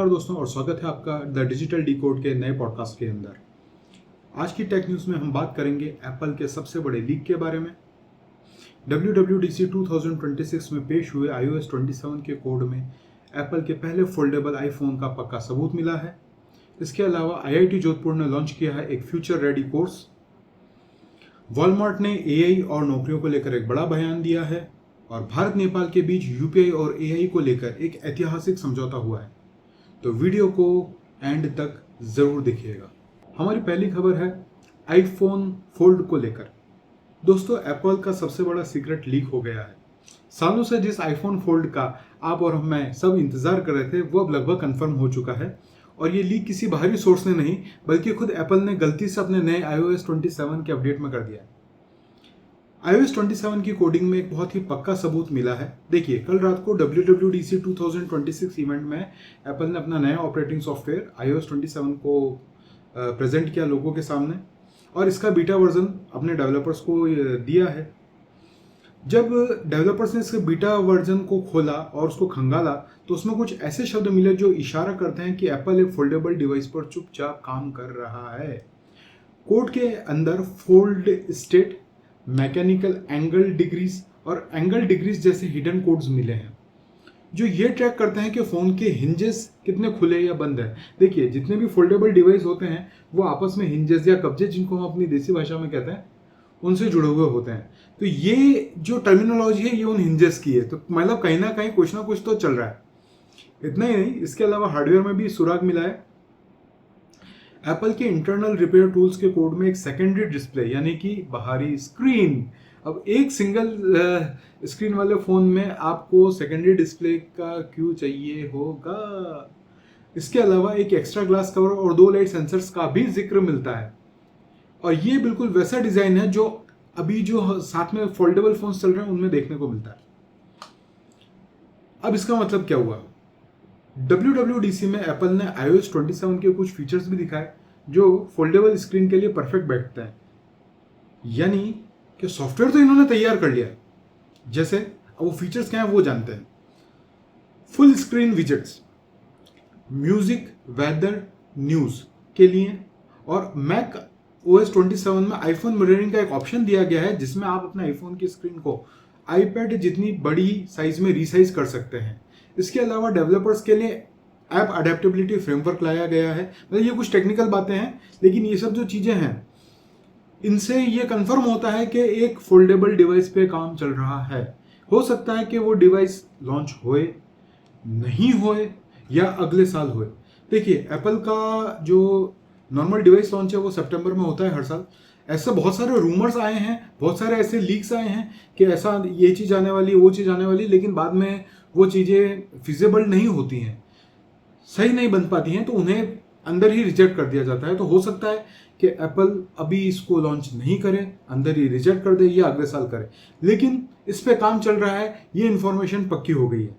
नमस्कार दोस्तों और स्वागत है आपका द डिजिटल डीकोड के नए पॉडकास्ट के अंदर। आज की टेक न्यूज़ में हम बात करेंगे एप्पल के सबसे बड़े लीक के बारे में। WWDC 2026 में पेश हुए iOS 27 के कोड में एप्पल के पहले फोल्डेबल आईफोन का पक्का सबूत मिला है। इसके अलावा IIT जोधपुर ने लॉन्च किया है एक फ्यूचर रेडी कोर्स। वॉलमार्ट ने AI और नौकरियों को लेकर एक बड़ा बयान दिया है और भारत नेपाल के बीच UPI और AI को लेकर एक ऐतिहासिक समझौता हुआ है। तो वीडियो को एंड तक जरूर देखिएगा। हमारी पहली खबर है आईफोन फोल्ड को लेकर। दोस्तों, एप्पल का सबसे बड़ा सीक्रेट लीक हो गया है। सालों से जिस आईफोन फोल्ड का आप और मैं सब इंतजार कर रहे थे वो अब लगभग कंफर्म हो चुका है और ये लीक किसी बाहरी सोर्स ने नहीं बल्कि खुद एप्पल ने गलती से अपने नए iOS 27 के अपडेट में कर दिया है। iOS 27 की कोडिंग में एक बहुत ही पक्का सबूत मिला है। देखिए, कल रात को WWDC 2026 इवेंट में एप्पल ने अपना नया ऑपरेटिंग सॉफ्टवेयर iOS 27 को प्रेजेंट किया लोगों के सामने और इसका बीटा वर्जन अपने डेवलपर्स को दिया है। जब डेवलपर्स ने इसके बीटा वर्जन को खोला और उसको खंगाला तो उसमें कुछ ऐसे शब्द मिले जो इशारा करते हैं कि एप्पल एक फोल्डेबल डिवाइस पर चुपचाप काम कर रहा है। कोड के अंदर fold state, mechanical angle degrees और एंगल डिग्रीज जैसे हिडन कोड्स मिले हैं जो ये ट्रैक करते हैं कि फ़ोन के हिंजेस कितने खुले या बंद है। देखिए, जितने भी फोल्डेबल डिवाइस होते हैं वो आपस में हिंजेस या कब्जे, जिनको हम अपनी देसी भाषा में कहते हैं, उनसे जुड़े हुए होते हैं। तो ये जो टर्मिनोलॉजी है ये उन हिंजेस की है। तो मतलब कहीं ना कहीं कुछ ना कुछ तो चल रहा है। इतना ही नहीं, इसके अलावा हार्डवेयर में भी सुराग मिला है। एप्पल के इंटरनल रिपेयर टूल्स के कोड में एक सेकेंडरी डिस्प्ले यानी कि बाहरी स्क्रीन। अब एक सिंगल स्क्रीन वाले फ़ोन में आपको सेकेंडरी डिस्प्ले का क्यों चाहिए होगा। इसके अलावा एक एक्स्ट्रा ग्लास कवर और 2 लाइट सेंसर्स का भी जिक्र मिलता है और ये बिल्कुल वैसा डिज़ाइन है जो अभी जो साथ में फोल्डेबल फोन्स चल रहे हैं उनमें देखने को मिलता है। अब इसका मतलब क्या हुआ? WWDC में एप्पल ने iOS 27 के कुछ फीचर्स भी दिखाए जो फोल्डेबल स्क्रीन के लिए परफेक्ट बैठते हैं। यानी कि सॉफ्टवेयर तो इन्होंने तैयार कर लिया है। जैसे अब वो फीचर्स क्या हैं वो जानते हैं। Full screen widgets, music, weather, news के लिए और मैक OS 27 में आईफोन मिररिंग का एक ऑप्शन दिया गया है जिसमें आप अपने आईफोन की स्क्रीन को आईपैड जितनी बड़ी साइज में रीसाइज कर सकते हैं। इसके अलावा डेवलपर्स के लिए ऐप अडेप्टेबिलिटी फ्रेमवर्क लाया गया है। मतलब ये कुछ टेक्निकल बातें हैं, लेकिन ये सब जो चीज़ें हैं इनसे ये कंफर्म होता है कि एक फोल्डेबल डिवाइस पे काम चल रहा है। हो सकता है कि वो डिवाइस लॉन्च होए, नहीं होए या अगले साल होए। देखिए, एप्पल का जो नॉर्मल डिवाइस लॉन्च है वो सितंबर में होता है हर साल। ऐसे बहुत सारे रूमर्स आए हैं, बहुत सारे ऐसे लीक्स आए हैं कि ऐसा ये चीज़ आने वाली, वो चीज़ आने वाली, लेकिन बाद में वो चीज़ें फिजिबल नहीं होती हैं, सही नहीं बन पाती हैं, तो उन्हें अंदर ही रिजेक्ट कर दिया जाता है। तो हो सकता है कि एप्पल अभी इसको लॉन्च नहीं करे, अंदर ही रिजेक्ट कर दे या अगले साल करे, लेकिन इस पे काम चल रहा है। ये इन्फॉर्मेशन पक्की हो गई है।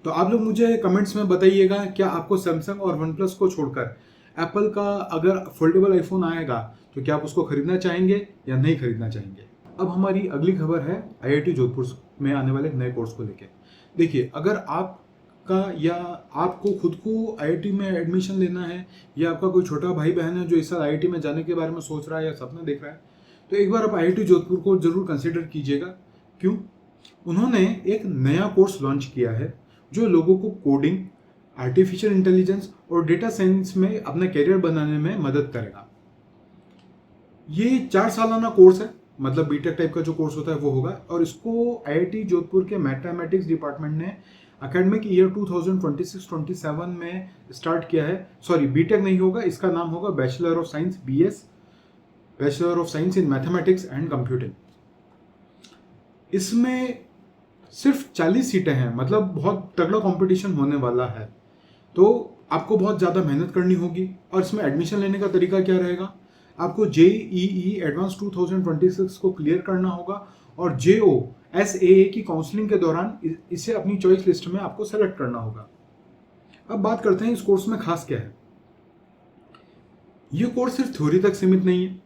तो आप लोग मुझे कमेंट्स में बताइएगा, क्या आपको सैमसंग और वन प्लस को छोड़कर एप्पल का अगर फोल्डेबल आईफोन आएगा तो क्या आप उसको खरीदना चाहेंगे या नहीं खरीदना चाहेंगे। अब हमारी अगली खबर है IIT जोधपुर में आने वाले नए कोर्स को लेकर। देखिए, अगर आपका या आपको खुद को IIT में एडमिशन लेना है या आपका कोई छोटा भाई बहन है जो इस साल IIT में जाने के बारे में सोच रहा है या सपना देख रहा है, तो एक बार आप IIT जोधपुर को जरूर कंसिडर कीजिएगा। क्यों? उन्होंने एक नया कोर्स लॉन्च किया है जो लोगों को कोडिंग, आर्टिफिशियल इंटेलिजेंस और डेटा साइंस में अपना करियर बनाने में मदद करेगा। ये 4 सालाना कोर्स है, मतलब बीटेक टाइप का जो कोर्स होता है वो होगा और इसको IIT जोधपुर के मैथमेटिक्स डिपार्टमेंट ने एकेडमिक ईयर 2026-27 में स्टार्ट किया है। सॉरी, बीटेक नहीं होगा, इसका नाम होगा bachelor of science, BS, bachelor of science in mathematics and computing. इसमें सिर्फ 40 सीटें हैं, मतलब बहुत तगड़ा कंपटीशन होने वाला है। तो आपको बहुत ज़्यादा मेहनत करनी होगी और इसमें एडमिशन लेने का तरीका क्या रहेगा? आपको JEE एडवांस 2026 को क्लियर करना होगा और JO SAA की काउंसलिंग के दौरान इसे अपनी चॉइस लिस्ट में आपको सेलेक्ट करना होगा। अब बात करते हैं इस कोर्स में खास क्या है। ये कोर्स सिर्फ थ्योरी तक सीमित नहीं है।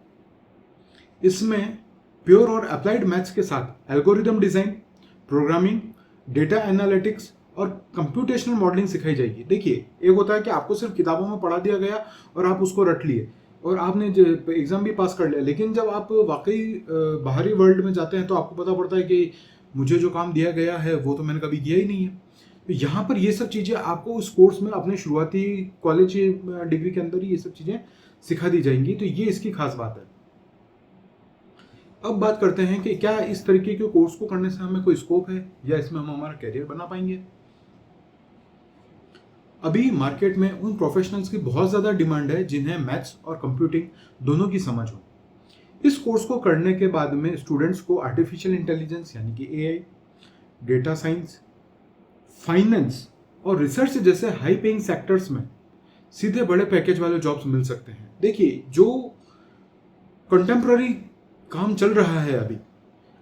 इसमें प्योर और अप्लाइड मैथ्स के साथ algorithm design, programming, data analytics और कंप्यूटेशनल मॉडलिंग सिखाई जाएगी। देखिए, एक होता है कि आपको सिर्फ किताबों में पढ़ा दिया गया और आप उसको रट लिए और आपने एग्जाम भी पास कर लिया, लेकिन जब आप वाकई बाहरी वर्ल्ड में जाते हैं तो आपको पता पड़ता है कि मुझे जो काम दिया गया है वो तो मैंने कभी किया ही नहीं है। तो यहाँ पर ये सब चीज़ें आपको उस कोर्स में अपने शुरुआती कॉलेज डिग्री के अंदर ही ये सब चीज़ें सिखा दी जाएंगी। तो ये इसकी खास बात है। अब बात करते हैं कि क्या इस तरीके के कोर्स को करने से हमें कोई स्कोप है या इसमें हम हमारा कैरियर बना पाएंगे। अभी मार्केट में उन प्रोफेशनल्स की बहुत ज़्यादा डिमांड है जिन्हें मैथ्स और कंप्यूटिंग दोनों की समझ हो। इस कोर्स को करने के बाद में स्टूडेंट्स को आर्टिफिशियल इंटेलिजेंस यानी कि एआई, डेटा साइंस, फाइनेंस और रिसर्च जैसे हाई पेइंग सेक्टर्स में सीधे बड़े पैकेज वाले जॉब्स मिल सकते हैं। देखिए, जो कंटेम्प्ररी काम चल रहा है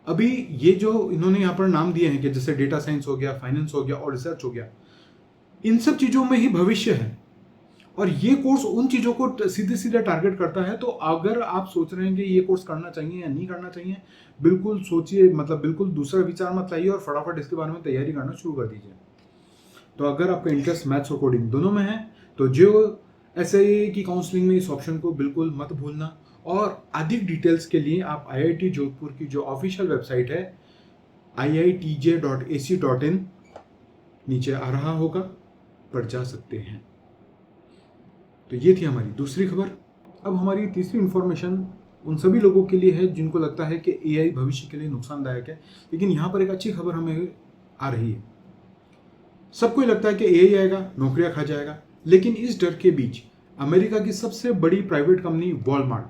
अभी ये जो इन्होंने यहाँ पर नाम दिए हैं कि जैसे डेटा साइंस हो गया, फाइनेंस हो गया और रिसर्च हो गया, इन सब चीज़ों में ही भविष्य है और ये कोर्स उन चीज़ों को सीधे सीधे टारगेट करता है। तो अगर आप सोच रहे हैं कि ये कोर्स करना चाहिए या नहीं करना चाहिए, बिल्कुल सोचिए, मतलब बिल्कुल दूसरा विचार मत लाइए और फटाफट इसके बारे में तैयारी करना शुरू कर दीजिए। तो अगर आपका इंटरेस्ट मैथ्स और कोडिंग दोनों में है तो जो एसआईए की काउंसलिंग में इस ऑप्शन को बिल्कुल मत भूलना। और अधिक डिटेल्स के लिए आप आईआईटी जोधपुर की जो ऑफिशियल वेबसाइट है iitj.ac.in नीचे आ रहा होगा पर जा सकते हैं। तो ये थी हमारी दूसरी खबर। अब हमारी तीसरी इंफॉर्मेशन उन सभी लोगों के लिए है जिनको लगता है कि एआई भविष्य के लिए नुकसानदायक है, लेकिन यहाँ पर एक अच्छी खबर हमें आ रही है। सबको लगता है कि एआई आएगा, नौकरियां खा जाएगा, लेकिन इस डर के बीच अमेरिका की सबसे बड़ी प्राइवेट कंपनी वॉलमार्ट,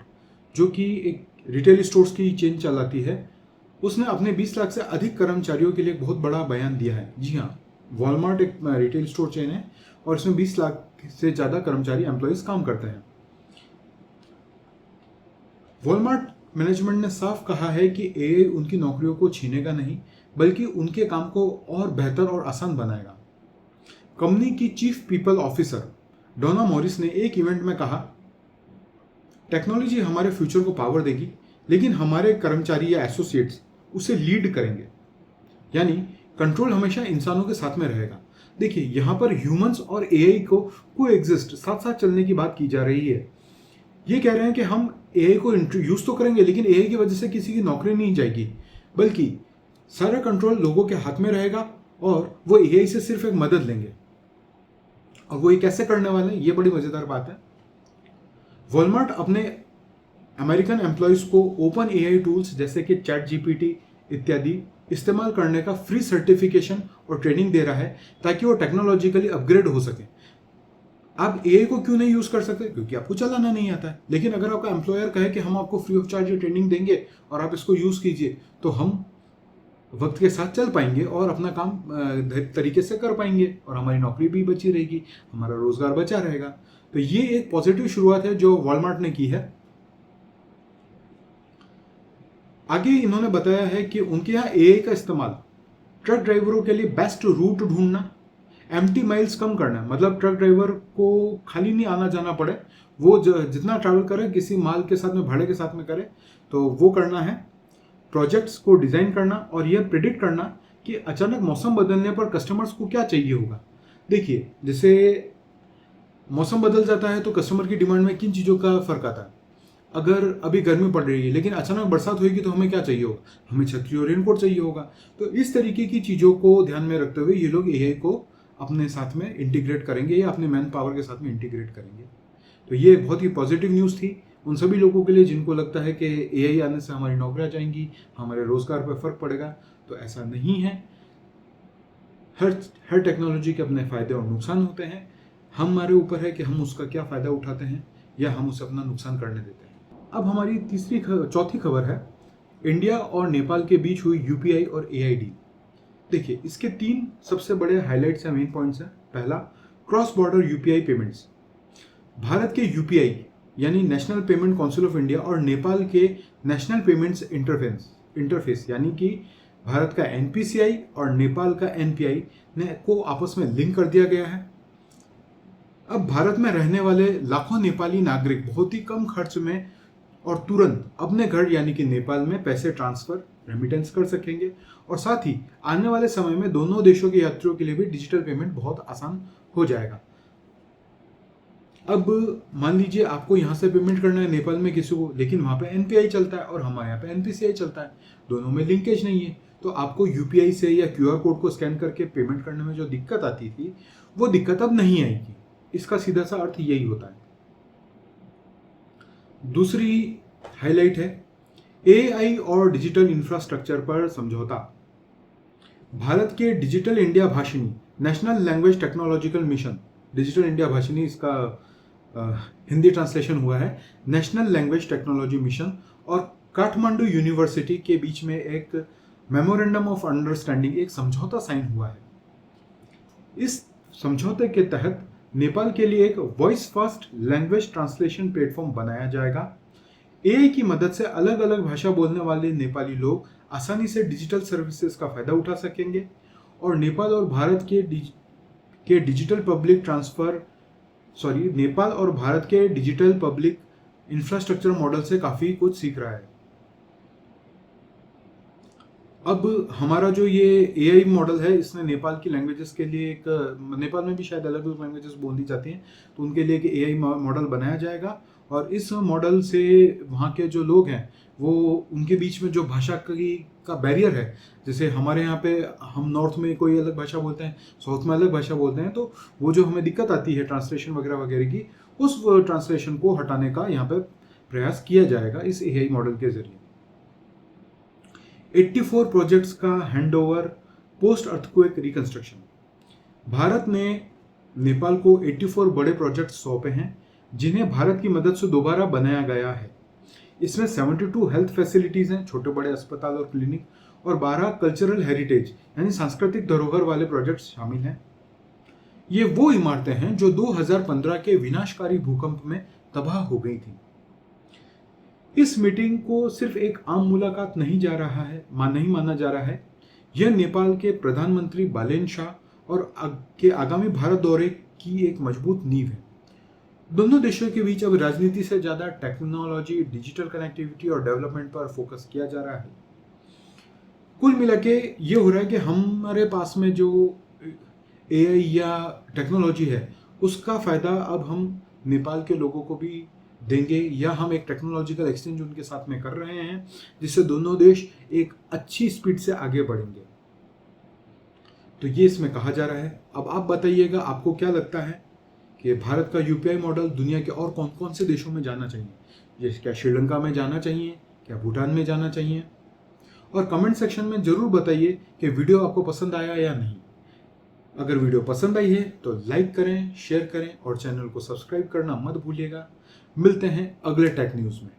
जो कि एक रिटेल स्टोर्स की चेन चलाती है, उसने अपने 20 लाख से अधिक कर्मचारियों के लिए एक बहुत बड़ा बयान दिया है। जी हाँ, वॉलमार्ट एक रिटेल स्टोर चेन है और इसमें 20 लाख से ज़्यादा कर्मचारी एम्प्लॉयज काम करते हैं। वॉलमार्ट मैनेजमेंट ने साफ कहा है कि एआई उनकी नौकरियों को छीनेगा नहीं, बल्कि उनके काम को और बेहतर और आसान बनाएगा। कंपनी की चीफ पीपल ऑफिसर डोना मॉरिस ने एक इवेंट में कहा, टेक्नोलॉजी हमारे फ्यूचर को पावर देगी, लेकिन हमारे कर्मचारी या एसोसिएट्स उसे लीड करेंगे, यानी कंट्रोल हमेशा इंसानों के साथ में रहेगा। देखिए, यहाँ पर ह्यूमंस और एआई को कोएग्जिस्ट, साथ साथ चलने की बात की जा रही है। ये कह रहे हैं कि हम एआई को यूज तो करेंगे, लेकिन एआई की वजह से किसी की नौकरी नहीं जाएगी, बल्कि सारा कंट्रोल लोगों के हाथ में रहेगा और वो एआई से सिर्फ एक मदद लेंगे। और वो ये कैसे करने वाले हैं, ये बड़ी मजेदार बात है। वॉलमार्ट अपने अमेरिकन एम्प्लॉयज को ओपन एआई टूल्स जैसे कि चैट जीपीटी इत्यादि इस्तेमाल करने का फ्री सर्टिफिकेशन और ट्रेनिंग दे रहा है, ताकि वो टेक्नोलॉजिकली अपग्रेड हो सके। आप एआई को क्यों नहीं यूज कर सकते? क्योंकि आपको चलाना नहीं आता है। लेकिन अगर आपका एम्प्लॉयर कहे कि हम आपको फ्री ऑफ चार्ज ट्रेनिंग देंगे और आप इसको यूज कीजिए, तो हम वक्त के साथ चल पाएंगे और अपना काम तरीके से कर पाएंगे और हमारी नौकरी भी बची रहेगी, हमारा रोजगार बचा रहेगा। तो ये एक पॉजिटिव शुरुआत है जो वॉलमार्ट ने की है। आगे इन्होंने बताया है कि उनके यहाँ एआई का इस्तेमाल ट्रक ड्राइवरों के लिए बेस्ट रूट ढूंढना, एम्प्टी माइल्स कम करना, मतलब ट्रक ड्राइवर को खाली नहीं आना जाना पड़े, वो जितना ट्रैवल करे किसी माल के साथ में, भाड़े के साथ में करे, तो वो करना है। प्रोजेक्ट्स को डिजाइन करना और यह प्रिडिक्ट करना कि अचानक मौसम बदलने पर कस्टमर्स को क्या चाहिए होगा। देखिए, जैसे मौसम बदल जाता है तो कस्टमर की डिमांड में किन चीज़ों का फर्क आता है। अगर अभी गर्मी पड़ रही है लेकिन अचानक बरसात होगी तो हमें क्या चाहिए होगा, हमें छतरी और रेनकोट चाहिए होगा। तो इस तरीके की चीज़ों को ध्यान में रखते हुए ये लोग एआई को अपने साथ में इंटीग्रेट करेंगे या अपने मैन पावर के साथ में इंटीग्रेट करेंगे। तो ये बहुत ही पॉजिटिव न्यूज़ थी उन सभी लोगों के लिए जिनको लगता है कि एआई आने से हमारी नौकरियां जाएंगी, हमारे रोजगार पर फर्क पड़ेगा। तो ऐसा नहीं है। हर टेक्नोलॉजी के अपने फायदे और नुकसान होते हैं। हमारे ऊपर है कि हम उसका क्या फ़ायदा उठाते हैं या हम उसे अपना नुकसान करने देते हैं। अब हमारी चौथी खबर है इंडिया और नेपाल के बीच हुई यूपीआई और एआईडी। देखिए, इसके 3 सबसे बड़े हाइलाइट्स हैं, मेन पॉइंट्स हैं। पहला, cross border UPI payments. Bharat के यूपीआई यानी national payment council of India और नेपाल के नेशनल पेमेंट्स इंटरफेस यानी कि भारत का एनपीसीआई और नेपाल का एनपीआई को आपस में लिंक कर दिया गया है। अब भारत में रहने वाले लाखों नेपाली नागरिक बहुत ही कम खर्च में और तुरंत अपने घर यानी कि नेपाल में पैसे ट्रांसफर रेमिटेंस कर सकेंगे। और साथ ही आने वाले समय में दोनों देशों के यात्रियों के लिए भी डिजिटल पेमेंट बहुत आसान हो जाएगा। अब मान लीजिए आपको यहाँ से पेमेंट करना है नेपाल में किसी को, लेकिन वहाँ पे एनपीआई चलता है और हमारे यहाँ पे एनपीसीआई चलता है, दोनों में लिंकेज नहीं है, तो आपको यूपीआई से या क्यूआर कोड को स्कैन करके पेमेंट करने में जो दिक्कत आती थी वो दिक्कत अब नहीं आएगी। इसका सीधा सा अर्थ यही होता है। दूसरी हाईलाइट है एआई और डिजिटल इंफ्रास्ट्रक्चर पर समझौता। भारत के digital India Bhashini national language technological mission, digital India Bhashini इसका हिंदी ट्रांसलेशन हुआ है नेशनल लैंग्वेज टेक्नोलॉजी मिशन, और काठमांडू यूनिवर्सिटी के बीच में एक मेमोरेंडम ऑफ अंडरस्टैंडिंग, एक समझौता साइन हुआ है। इस समझौते के तहत नेपाल के लिए एक voice fast language translation platform बनाया जाएगा। एआई की मदद से अलग अलग भाषा बोलने वाले नेपाली लोग आसानी से डिजिटल सर्विसेज का फायदा उठा सकेंगे और नेपाल और भारत के डिजिटल पब्लिक इंफ्रास्ट्रक्चर मॉडल से काफी कुछ सीख रहा है। अब हमारा जो ये एआई मॉडल है, इसने नेपाल की लैंग्वेजेस के लिए एक, नेपाल में भी शायद अलग अलग लैंग्वेजेस बोली जाती हैं, तो उनके लिए एक एआई मॉडल बनाया जाएगा और इस मॉडल से वहाँ के जो लोग हैं वो उनके बीच में जो भाषा का बैरियर है, जैसे हमारे यहाँ पे हम नॉर्थ में कोई अलग भाषा बोलते हैं, साउथ में अलग भाषा बोलते हैं, तो वो जो हमें दिक्कत आती है ट्रांसलेशन वगैरह वगैरह की, उस ट्रांसलेशन को हटाने का यहाँ पे प्रयास किया जाएगा इस एआई मॉडल के जरिए। 84 प्रोजेक्ट्स का handover post earthquake reconstruction. Bharat ने नेपाल को 84 बड़े प्रोजेक्ट सौंपे हैं जिन्हें भारत की मदद से दोबारा बनाया गया है। इसमें 72 हेल्थ फैसिलिटीज हैं, छोटे बड़े अस्पताल और क्लिनिक, और 12 कल्चरल हेरिटेज यानी सांस्कृतिक धरोहर वाले प्रोजेक्ट्स शामिल हैं। ये वो इमारतें हैं जो 2015 के विनाशकारी भूकंप में तबाह हो गई थी। इस मीटिंग को सिर्फ एक आम मुलाकात नहीं माना जा रहा है। यह नेपाल के प्रधानमंत्री बालेन शाह और के आगामी भारत दौरे की एक मजबूत नींव है। दोनों देशों के बीच अब राजनीति से ज्यादा टेक्नोलॉजी, डिजिटल कनेक्टिविटी और डेवलपमेंट पर फोकस किया जा रहा है। कुल मिला के ये हो रहा है कि हमारे पास में जो एआई या टेक्नोलॉजी है उसका फायदा अब हम नेपाल के लोगों को भी देंगे, या हम एक टेक्नोलॉजिकल एक्सचेंज उनके साथ में कर रहे हैं जिससे दोनों देश एक अच्छी स्पीड से आगे बढ़ेंगे। तो ये इसमें कहा जा रहा है। अब आप बताइएगा आपको क्या लगता है कि भारत का यूपीआई मॉडल दुनिया के और कौन कौन से देशों में जाना चाहिए? जैसे क्या श्रीलंका में जाना चाहिए, क्या भूटान में जाना चाहिए? और कमेंट सेक्शन में जरूर बताइए कि वीडियो आपको पसंद आया या नहीं। अगर वीडियो पसंद आई है तो लाइक करें, शेयर करें और चैनल को सब्सक्राइब करना मत भूलिएगा। मिलते हैं अगले टेक न्यूज़ में।